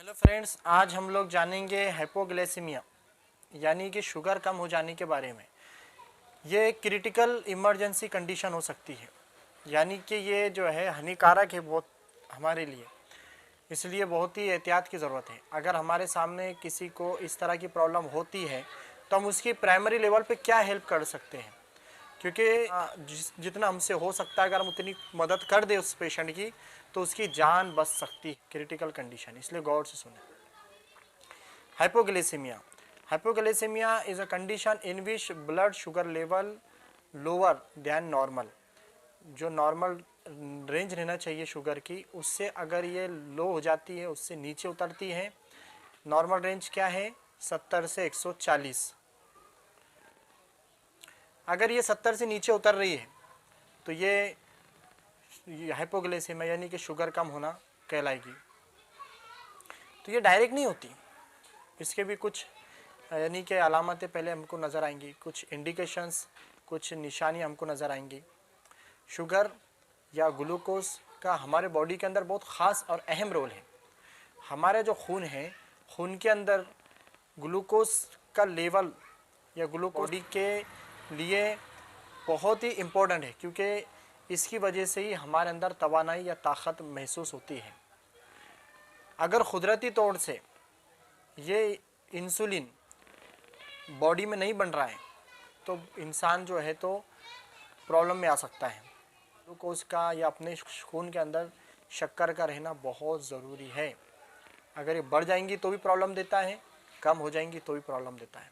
Hello friends, आज हम लोग जानेंगे हाइपोग्लाइसेमिया यानी कि शुगर कम हो जाने के बारे में। ये एक क्रिटिकल इमरजेंसी कंडीशन हो सकती है, यानी कि ये जो है हानिकारक है बहुत हमारे लिए, इसलिए बहुत ही एहतियात की ज़रूरत है। अगर हमारे सामने किसी को इस तरह की प्रॉब्लम होती है तो हम उसकी प्राइमरी लेवल पे क्या हेल्प कर सकते हैं, क्योंकि जितना हमसे हो सकता है अगर हम उतनी मदद कर दे उस पेशेंट की तो उसकी जान बच सकती है। क्रिटिकल कंडीशन, इसलिए गौर से सुने। Hypoglycaemia is a condition in which blood sugar level lower than normal। जो नॉर्मल रेंज रहना चाहिए शुगर की, उससे अगर ये लो हो जाती है, उससे नीचे उतरती है। नॉर्मल रेंज क्या है? 70 से 140। अगर ये 70 से नीचे उतर रही है तो ये हाइपोग्लाइसेमिया यानी कि शुगर कम होना कहलाएगी। तो ये डायरेक्ट नहीं होती, इसके भी कुछ यानी कि अलामतें पहले हमको नज़र आएंगी, कुछ इंडिकेशंस, कुछ निशानी हमको नज़र आएंगी। शुगर या ग्लूकोज का हमारे बॉडी के अंदर बहुत ख़ास और अहम रोल है। हमारे जो खून है, खून के अंदर ग्लूकोज का लेवल या ग्लूकोज के लिए बहुत ही इम्पोर्टेंट है, क्योंकि इसकी वजह से ही हमारे अंदर तवानाई या ताकत महसूस होती है। अगर कुदरती तौर से ये इंसुलिन बॉडी में नहीं बन रहा है तो इंसान जो है तो प्रॉब्लम में आ सकता है। ग्लूकोज का या अपने खून के अंदर शक्कर का रहना बहुत ज़रूरी है। अगर ये बढ़ जाएंगी तो भी प्रॉब्लम देता है, कम हो जाएंगी तो भी प्रॉब्लम देता है।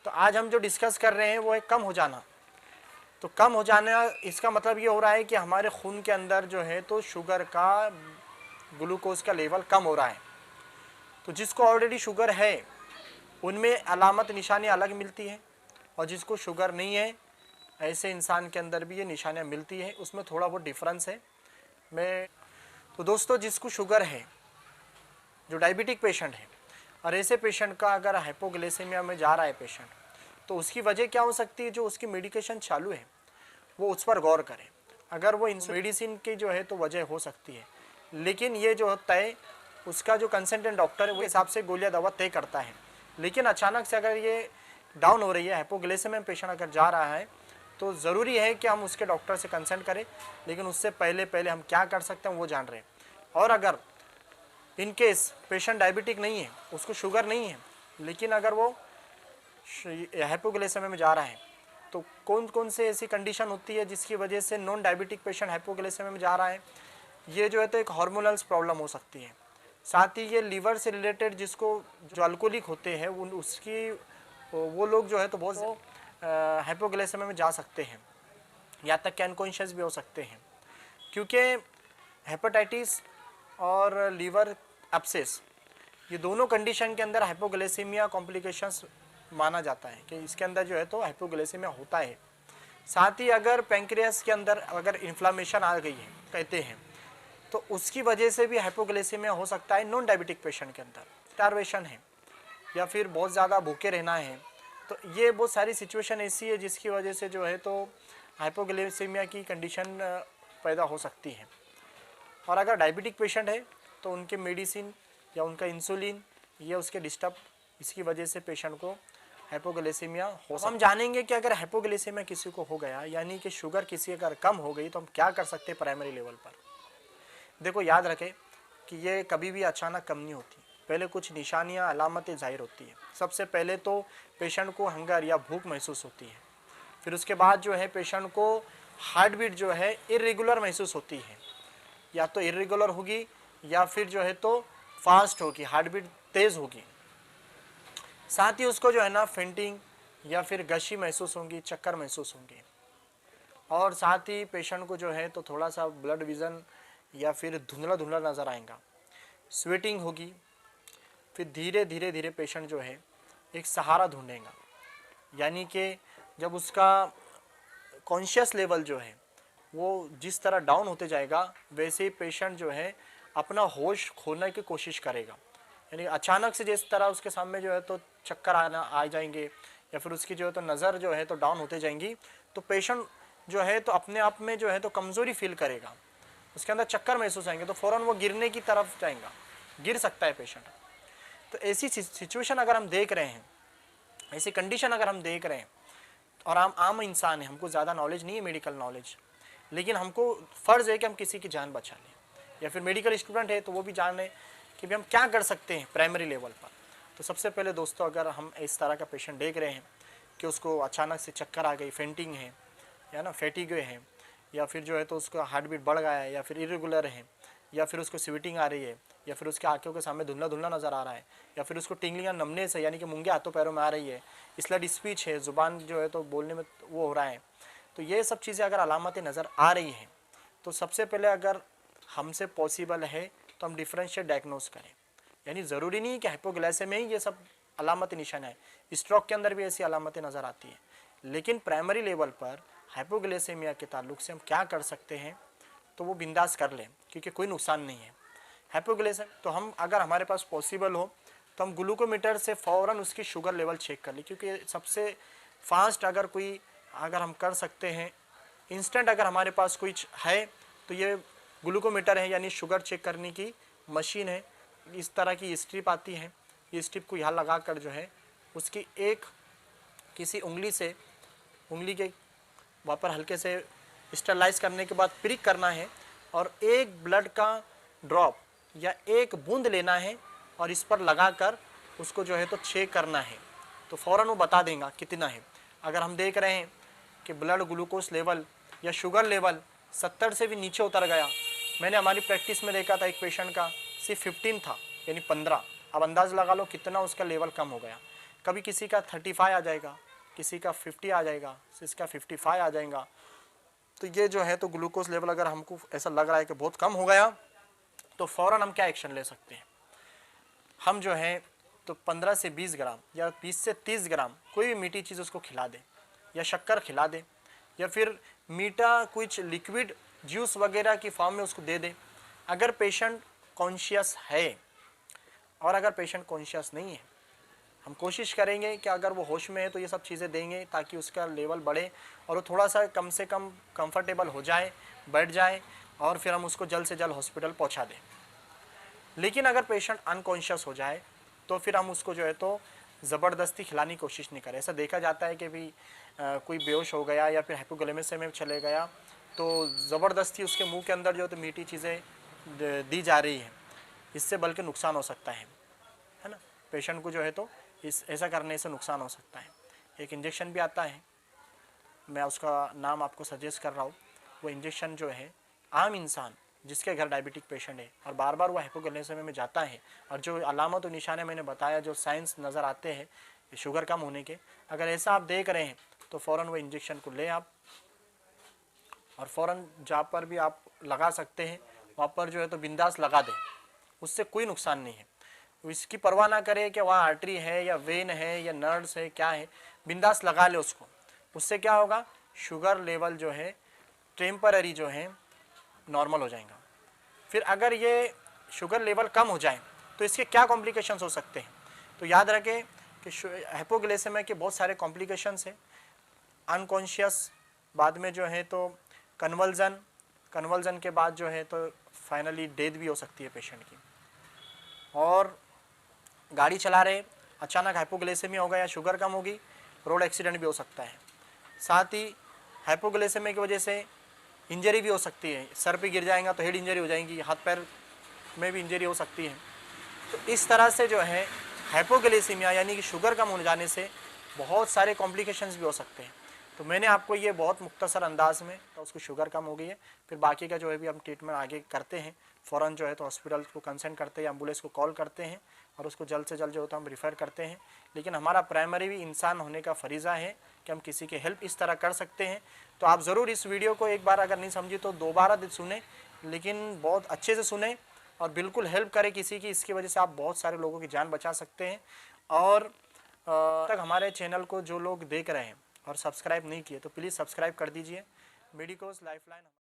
तो आज हम जो डिस्कस कर रहे हैं वो है कम हो जाना। तो कम हो जाना, इसका मतलब ये हो रहा है कि हमारे खून के अंदर जो है तो शुगर का, ग्लूकोज का लेवल कम हो रहा है। तो जिसको ऑलरेडी शुगर है उनमें अलामत निशानियाँ अलग मिलती हैं, और जिसको शुगर नहीं है ऐसे इंसान के अंदर भी ये निशानियाँ मिलती हैं, उसमें थोड़ा बहुत डिफरेंस है। तो दोस्तों, जिसको शुगर है, जो डायबिटिक पेशेंट है, और ऐसे पेशेंट का अगर हाइपोग्लाइसेमिया में जा रहा है पेशेंट, तो उसकी वजह क्या हो सकती है? जो उसकी मेडिकेशन चालू है वो उस पर गौर करें। अगर वो मेडिसिन की जो है तो वजह हो सकती है, लेकिन ये जो तय उसका जो कंसल्टेंट डॉक्टर है वो हिसाब से गोलियां दवा तय करता है। लेकिन अचानक से अगर ये डाउन हो रही है, हाइपोग्लाइसेमिया में पेशेंट अगर जा रहा है, तो ज़रूरी है कि हम उसके डॉक्टर से कंसल्ट करें। लेकिन उससे पहले हम क्या कर सकते हैं वो जान रहे हैं। और अगर इन केस पेशेंट डायबिटिक नहीं है, उसको शुगर नहीं है, लेकिन अगर वो हाइपोग्लाइसेमिया में जा रहा है, तो कौन कौन से ऐसी कंडीशन होती है जिसकी वजह से नॉन डायबिटिक पेशेंट हाइपोग्लाइसेमिया में जा रहा है? ये जो है तो एक हार्मोनल प्रॉब्लम हो सकती है। साथ ही ये लीवर से रिलेटेड, जिसको जो अल्कोहलिक होते हैं उसकी वो लोग जो है तो बहुत हाइपोग्लाइसेमिया में जा सकते हैं, या तक कि अनकॉन्शियस भी हो सकते हैं। क्योंकि हेपेटाइटिस और लीवर एब्सेस, ये दोनों कंडीशन के अंदर हाइपोग्लाइसेमिया कॉम्प्लिकेशंस माना जाता है कि इसके अंदर जो है तो हाइपोग्लाइसेमिया होता है। साथ ही अगर पैंक्रियास के अंदर अगर इन्फ्लामेशन आ गई है कहते हैं, तो उसकी वजह से भी हाइपोग्लाइसेमिया हो सकता है नॉन डायबिटिक पेशेंट के अंदर। स्टारवेशन है या फिर बहुत ज़्यादा भूखे रहना है, तो ये बहुत सारी सिचुएशन ऐसी है जिसकी वजह से जो है तो हाइपोग्लाइसेमिया की कंडीशन पैदा हो सकती है। और अगर डायबिटिक पेशेंट है तो उनके मेडिसिन या उनका इंसुलिन या उसके डिस्टर्ब, इसकी वजह से पेशेंट को हाइपोग्लाइसेमिया हो सकता है। हम जानेंगे कि अगर हाइपोग्लाइसेमिया किसी को हो गया, यानी कि शुगर किसी अगर कम हो गई, तो हम क्या कर सकते हैं प्राइमरी लेवल पर। देखो, याद रखें कि ये कभी भी अचानक कम नहीं होती। पहले कुछ निशानियां, अलामतें जाहिर होती है। सबसे पहले तो पेशेंट को हंगर या भूख महसूस होती है। फिर उसके बाद जो है पेशेंट को हार्ट बीट जो है इरेगुलर महसूस होती है, या तो इरेगुलर होगी या फिर जो है तो फास्ट होगी, हार्ट बीट तेज़ होगी। साथ ही उसको जो है ना फेंटिंग या फिर गशी महसूस होंगी, चक्कर महसूस होंगे। और साथ ही पेशेंट को जो है तो थोड़ा सा ब्लड विज़न या फिर धुंधला धुंधला नज़र आएगा, स्वेटिंग होगी। फिर धीरे धीरे पेशेंट जो है एक सहारा ढूंढेगा, यानी कि जब उसका कॉन्शियस लेवल जो है वो जिस तरह डाउन होते जाएगा, वैसे ही पेशेंट जो है अपना होश खोने की कोशिश करेगा। यानी अचानक से जिस तरह उसके सामने जो है तो चक्कर आ जाएंगे, या फिर उसकी जो है तो नज़र जो है तो डाउन होते जाएंगी, तो पेशेंट जो है तो अपने आप में जो है तो कमज़ोरी फील करेगा, उसके अंदर चक्कर महसूस आएंगे, तो फ़ौरन वो गिरने की तरफ जाएगा, गिर सकता है पेशेंट। तो ऐसी सिचुएशन अगर हम देख रहे हैं, ऐसी कंडीशन अगर हम देख रहे हैं, और हम आम इंसान हैं, हमको ज़्यादा नॉलेज नहीं है मेडिकल नॉलेज, लेकिन हमको फ़र्ज़ है कि हम किसी की जान बचा लें, या फिर मेडिकल स्टूडेंट है तो वो भी जान लें कि भाई हम क्या कर सकते हैं प्राइमरी लेवल पर। तो सबसे पहले दोस्तों, अगर हम इस तरह का पेशेंट देख रहे हैं कि उसको अचानक से चक्कर आ गई, फेंटिंग है या ना फैटिग है, या फिर जो है तो उसका हार्ट बीट बढ़ गया है, या फिर इरेगुलर है, या फिर उसको स्वीटिंग आ रही है, या फिर उसके आंखों के सामने धुंधला धुंधला नज़र आ रहा है, या फिर उसको टिंगलिंग या नमनेस है यानी कि मूंगे हाथों पैरों में आ रही है, स्लड स्पीच है, ज़ुबान जो है तो बोलने में वो हो रहा है, तो ये सब चीज़ें अगर अलामतें नज़र आ रही हैं तो सबसे पहले अगर हमसे पॉसिबल है तो हम डिफरेंशिएट डायग्नोस करें। यानी ज़रूरी नहीं कि हाइपोग्लाइसेमिया में ही ये सब अलामती निशान है, स्ट्रोक के अंदर भी ऐसी अलामतें नज़र आती हैं, लेकिन प्राइमरी लेवल पर हाइपोग्लाइसेमिया के ताल्लुक से हम क्या कर सकते हैं तो वो बिंदास कर लें, क्योंकि कोई नुकसान नहीं है। हाइपोग्लाइसेमिया तो हम अगर हमारे पास पॉसिबल हो तो हम ग्लूकोमीटर से फ़ौरन उसकी शुगर लेवल चेक कर लें, क्योंकि सबसे फास्ट अगर हम कर सकते हैं इंस्टेंट, अगर हमारे पास कुछ है तो ये ग्लूकोमीटर है, यानी शुगर चेक करने की मशीन है। इस तरह की स्ट्रिप आती है, ये स्ट्रिप को यहाँ लगा कर जो है उसकी एक किसी उंगली के वहाँ पर हल्के से स्टरलाइज करने के बाद प्रिक करना है, और एक ब्लड का ड्रॉप या एक बूंद लेना है और इस पर लगाकर उसको जो है तो चेक करना है, तो फ़ौरन वो बता देगा कितना है। अगर हम देख रहे हैं कि ब्लड ग्लूकोज लेवल या शुगर लेवल 70 से भी नीचे उतर गया, मैंने हमारी प्रैक्टिस में देखा था एक पेशेंट का सिर्फ 15 था, यानी 15, अब अंदाज़ लगा लो कितना उसका लेवल कम हो गया। कभी किसी का 35 आ जाएगा, किसी का 50 आ जाएगा, किसी का 55 आ जाएगा। तो ये जो है तो ग्लूकोज लेवल अगर हमको ऐसा लग रहा है कि बहुत कम हो गया तो फ़ौरन हम क्या एक्शन ले सकते हैं, हम जो है तो 15 से 20 ग्राम या 20 से 30 ग्राम कोई भी मीठी चीज़ उसको खिला दें, या शक्कर खिला दें, या फिर मीठा कुछ लिक्विड जूस वगैरह की फॉर्म में उसको दे दें। अगर पेशेंट कॉन्शियस है, और अगर पेशेंट कॉन्शियस नहीं है, हम कोशिश करेंगे कि अगर वो होश में है तो ये सब चीज़ें देंगे ताकि उसका लेवल बढ़े और वो थोड़ा सा कम से कम कंफर्टेबल हो जाए, बैठ जाए, और फिर हम उसको जल्द से जल्द हॉस्पिटल पहुंचा दें। लेकिन अगर पेशेंट अनकॉन्शियस हो जाए तो फिर हम उसको जो है तो ज़बरदस्ती खिलाने की कोशिश नहीं करें। ऐसा देखा जाता है कि भी कोई बेहोश हो गया या फिर हाइपोग्लाइसेमिया में चले गया तो ज़बरदस्ती उसके मुंह के अंदर जो है तो मीठी चीज़ें दी जा रही हैं, इससे बल्कि नुकसान हो सकता है ना। पेशेंट को जो है तो ऐसा करने से नुकसान हो सकता है। एक इंजेक्शन भी आता है, मैं उसका नाम आपको सजेस्ट कर रहा हूँ। वो इंजेक्शन जो है आम इंसान जिसके घर डायबिटिक पेशेंट है और बार बार वो हाइपोग्लाइसेमिया में जाता है, और जो अलामत और निशाने मैंने बताया, जो साइंस नज़र आते हैं शुगर कम होने के, अगर ऐसा आप देख रहे हैं तो फ़ौरन वो इंजेक्शन को लें आप, और फ़ौरन जहाँ पर भी आप लगा सकते हैं वहाँ पर जो है तो बिंदास लगा दें, उससे कोई नुकसान नहीं है। इसकी परवाह ना करें कि वहाँ आर्टरी है या वेन है या नर्व्स है, क्या है, बिंदास लगा ले उसको। उससे क्या होगा, शुगर लेवल जो है टेम्पररी जो है नॉर्मल हो जाएगा। फिर अगर ये शुगर लेवल कम हो जाए तो इसके क्या कॉम्प्लिकेशंस हो सकते हैं, तो याद रखें कि हाइपोग्लाइसेमिया के बहुत सारे कॉम्प्लिकेशंस हैं। अनकॉन्शियस, बाद में जो है तो कन्वल्जन के बाद जो है तो फाइनली डेथ भी हो सकती है पेशेंट की। और गाड़ी चला रहे अचानक हाइपोग्लाइसेमिया हो गया या शुगर कम होगी, रोड एक्सीडेंट भी हो सकता है। साथ ही हाइपोग्लाइसेमिया की वजह से इंजरी भी हो सकती है, सर पे गिर जाएगा तो हेड इंजरी हो जाएगी, हाथ पैर में भी इंजरी हो सकती है। तो इस तरह से जो है हाइपोग्लाइसेमिया यानी कि शुगर कम हो जाने से बहुत सारे कॉम्प्लिकेशंस भी हो सकते हैं। तो मैंने आपको ये बहुत मुख्तसर अंदाज में, तो उसको शुगर कम हो गई है, फिर बाकी का जो है भी हम ट्रीटमेंट आगे करते हैं, फ़ौरन जो है तो हॉस्पिटल को कंसल्ट करते हैं, एम्बुलेंस को कॉल करते हैं और उसको जल्द से जल्द जो होता है हम रिफ़र करते हैं। लेकिन हमारा प्राइमरी भी इंसान होने का फ़रीज़ा है कि हम किसी की हेल्प इस तरह कर सकते हैं। तो आप ज़रूर इस वीडियो को एक बार अगर नहीं समझी तो दोबारा सुने, लेकिन बहुत अच्छे से सुने और बिल्कुल हेल्प करें किसी की। इसकी वजह से आप बहुत सारे लोगों की जान बचा सकते हैं। और तक हमारे चैनल को जो लोग देख रहे हैं और सब्सक्राइब नहीं किए तो प्लीज़ सब्सक्राइब कर दीजिए। Medicos lifeline.